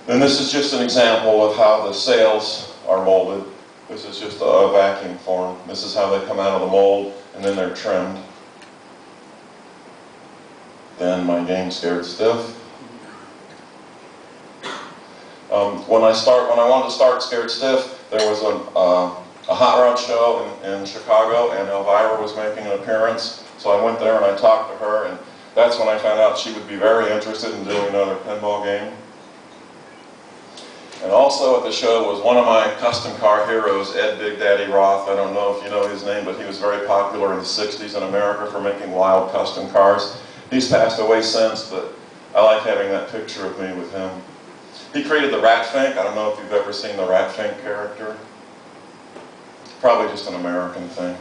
And this is just an example of how the sails are molded. This is just a vacuum form. This is how they come out of the mold, and then they're trimmed. Then my game Scared Stiff. When I wanted to start Scared Stiff, there was a hot rod show in Chicago, and Elvira was making an appearance. So I went there and I talked to her, and that's when I found out she would be very interested in doing another pinball game. And also at the show was one of my custom car heroes, Ed Big Daddy Roth. I don't know if you know his name, but he was very popular in the 60s in America for making wild custom cars. He's passed away since, but I like having that picture of me with him. He created the Rat Fink. I don't know if you've ever seen the Rat Fink character. Probably just an American thing.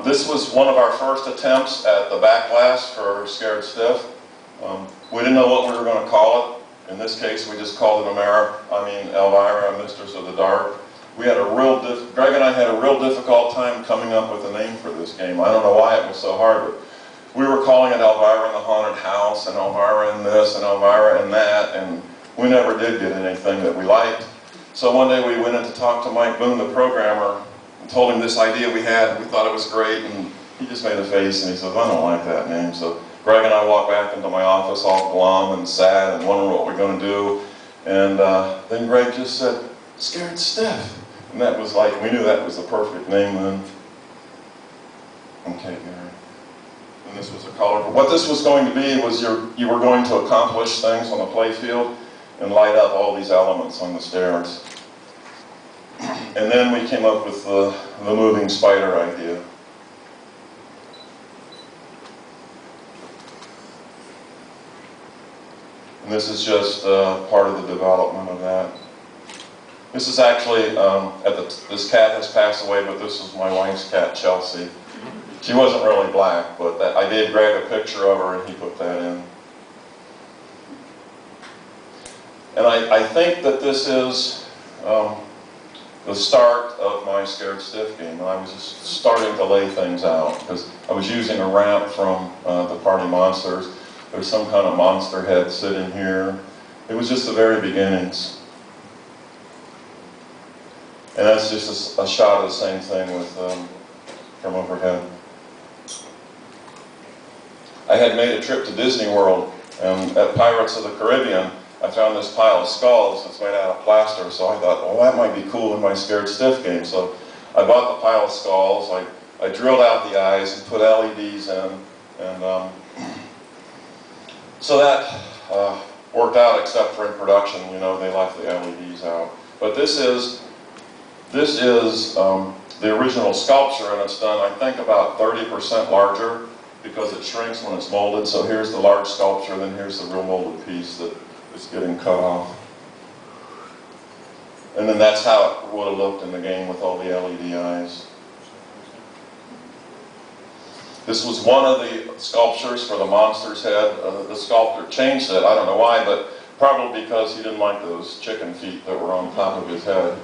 This was one of our first attempts at the back glass for Scared Stiff. We didn't know what we were going to call it. In this case, we just called it Elvira, Mistress of the Dark. Greg and I had a real difficult time coming up with a name for this game. I don't know why it was so hard, but we were calling it Elvira in the Haunted House, and Elvira in this, and Elvira in that, and we never did get anything that we liked. So one day we went in to talk to Mike Boone, the programmer, and told him this idea we had, and we thought it was great, and he just made a face, and he said, I don't like that name. So Greg and I walked back into my office all glum and sad and wondering what we're going to do. And then Greg just said, Scared Stiff. And that was like, we knew that was the perfect name then. Okay, Gary. And this was a color. What this was going to be was you were going to accomplish things on the play field and light up all these elements on the stairs. And then we came up with the moving spider idea. And this is just part of the development of that. This is actually, this cat has passed away, but this is my wife's cat, Chelsea. She wasn't really black, but I gave Greg a picture of her and he put that in. And I think that this is the start of my Scared Stiff game. And I was just starting to lay things out because I was using a ramp from the Party Monsters. There's some kind of monster head sitting here. It was just the very beginnings. And that's just a shot of the same thing with from overhead. I had made a trip to Disney World, and at Pirates of the Caribbean, I found this pile of skulls that's made out of plaster, so I thought, well, that might be cool in my Scared Stiff game. So I bought the pile of skulls, I drilled out the eyes and put LEDs in, and so that worked out, except for in production, you know, they left the LEDs out. But this is the original sculpture, and it's done, I think, about 30% larger because it shrinks when it's molded. So here's the large sculpture, then here's the real molded piece that is getting cut off. And then that's how it would have looked in the game with all the LED eyes. This was one of the sculptures for the monster's head. The sculptor changed it, I don't know why, but probably because he didn't like those chicken feet that were on top of his head.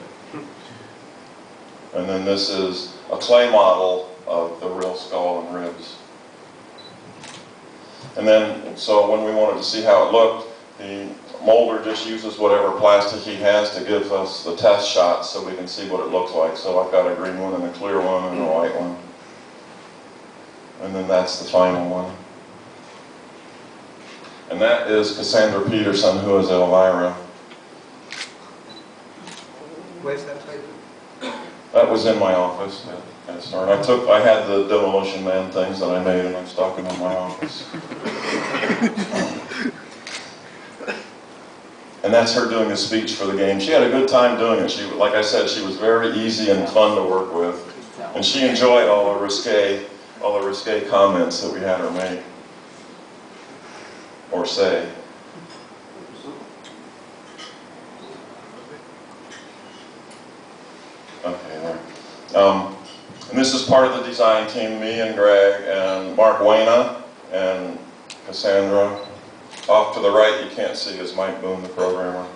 And then this is a clay model of the real skull and ribs. And then, so when we wanted to see how it looked, the molder just uses whatever plastic he has to give us the test shots so we can see what it looks like. So I've got a green one and a clear one and a white one. And then that's the final one. And that is Cassandra Peterson, who is Elvira. Where's that paper? That was in my office at Snort. I had the Demolition Man things that I made and I stuck them in my office. And that's her doing a speech for the game. She had a good time doing it. Like I said, she was very easy and fun to work with. And she enjoyed all the risque comments that we had her make. Or say. Okay, there. And this is part of the design team, me and Greg and Mark Wayna and Cassandra. Off to the right, you can't see, is Mike Boone, the programmer.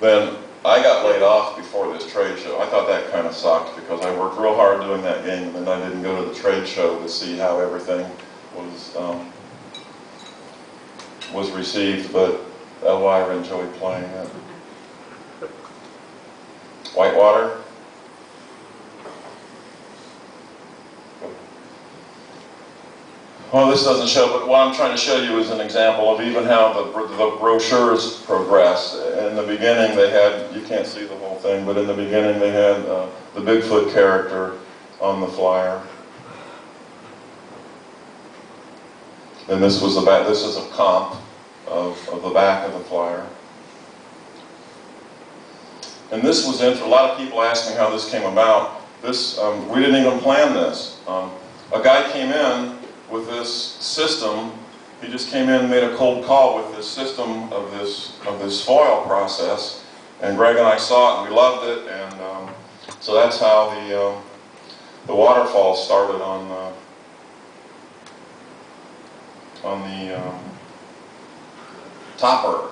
Then I got laid off before this trade show. I thought that kind of sucked because I worked real hard doing that game and then I didn't go to the trade show to see how everything was was received, but Elvira enjoyed playing it. Whitewater. Well, this doesn't show, but what I'm trying to show you is an example of even how the brochures progress. In the beginning they had, you can't see the whole thing, but in the beginning they had the Bigfoot character on the flyer. And this was the back, this is a comp of the back of the flyer. And this was interesting. A lot of people asked me how this came about. This, we didn't even plan this. A guy came in with this system. He just came in and made a cold call with this system of this foil process. And Greg and I saw it and we loved it. And so that's how the waterfall started on the topper.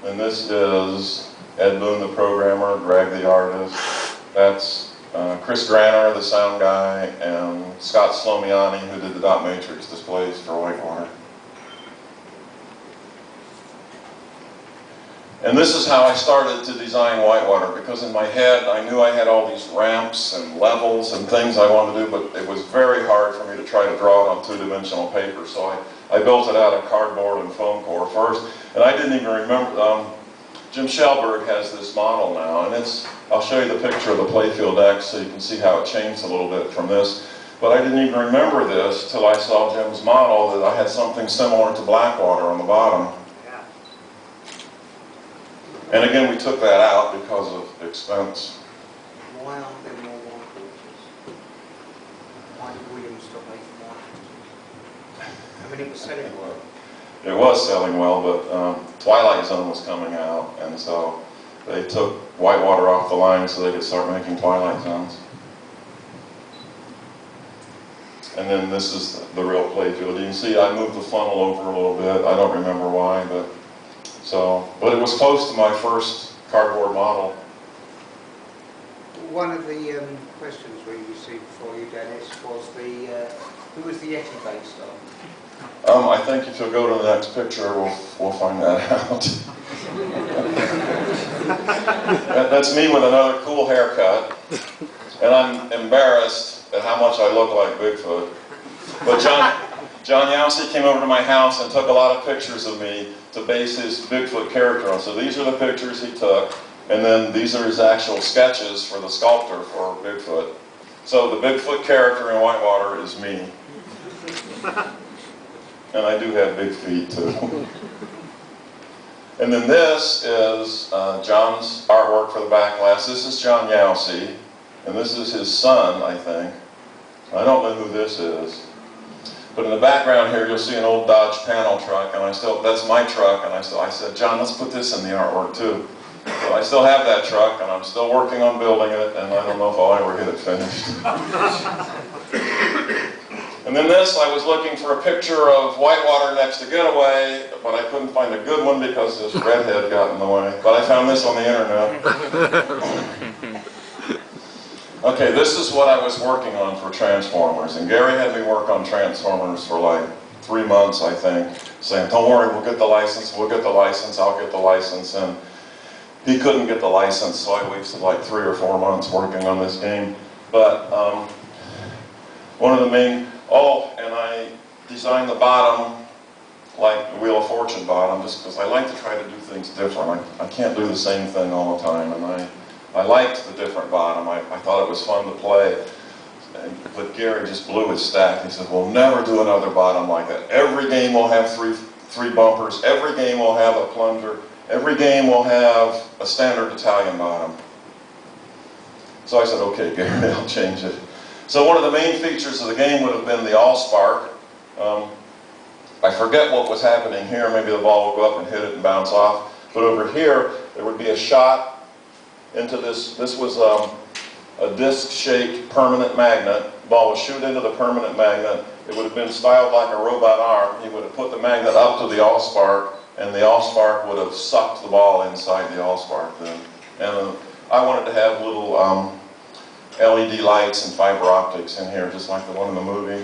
And this is Ed Boone, the programmer, Greg, the artist. That's Chris Granner, the sound guy, and Scott Slomiani, who did the dot matrix displays for Whitewater. And this is how I started to design Whitewater, because in my head I knew I had all these ramps and levels and things I wanted to do, but it was very hard for me to try to draw it on two-dimensional paper. So I built it out of cardboard and foam core first, and I didn't even remember. Jim Shellberg has this model now, and I'll show you the picture of the playfield X so you can see how it changed a little bit from this. But I didn't even remember this till I saw Jim's model, that I had something similar to Blackwater on the bottom. Yeah. And again, we took that out because of expense. Why aren't there more white horses? Why did Williams stop making white horses? I mean, it was selling well. It was selling well, but Twilight Zone was coming out, and so they took Whitewater off the line so they could start making Twilight Zones. And then this is the real playfield. You can see I moved the funnel over a little bit. I don't remember why, but it was close to my first cardboard model. One of the questions we received for you, Dennis, was who was the Yeti based on? I think if you'll go to the next picture, we'll find that out. That's me with another cool haircut, and I'm embarrassed at how much I look like Bigfoot. But John Yowsey came over to my house and took a lot of pictures of me to base his Bigfoot character on. So these are the pictures he took, and then these are his actual sketches for the sculptor for Bigfoot. So the Bigfoot character in Whitewater is me. And I do have big feet too. And then this is John's artwork for the back glass. This is John Yowsey, and this is his son, I think. I don't know who this is. But in the background here, you'll see an old Dodge panel truck, and that's my truck, and I said, John, let's put this in the artwork too. So I still have that truck, and I'm still working on building it, and I don't know if I'll ever get it finished. And then this, I was looking for a picture of Whitewater next to Getaway, but I couldn't find a good one because this redhead got in the way. But I found this on the internet. Okay, this is what I was working on for Transformers. And Gary had me work on Transformers for like 3 months, I think, saying, don't worry, we'll get the license, I'll get the license. And he couldn't get the license, so I wasted like 3 or 4 months working on this game. But one of the main, and I designed the bottom like the Wheel of Fortune bottom, just because I like to try to do things different. I can't do the same thing all the time, and I liked the different bottom. I thought it was fun to play. But Gary just blew his stack. He said, we'll never do another bottom like that. Every game will have three bumpers. Every game will have a plunger. Every game will have a standard Italian bottom. So I said, okay, Gary, I'll change it. So one of the main features of the game would have been the Allspark. I forget what was happening here. Maybe the ball would go up and hit it and bounce off. But over here, there would be a shot into this. This was a disc-shaped permanent magnet. The ball would shoot into the permanent magnet. It would have been styled like a robot arm. He would have put the magnet up to the Allspark, and the Allspark would have sucked the ball inside the Allspark then. And I wanted to have little LED lights and fiber optics in here, just like the one in the movie.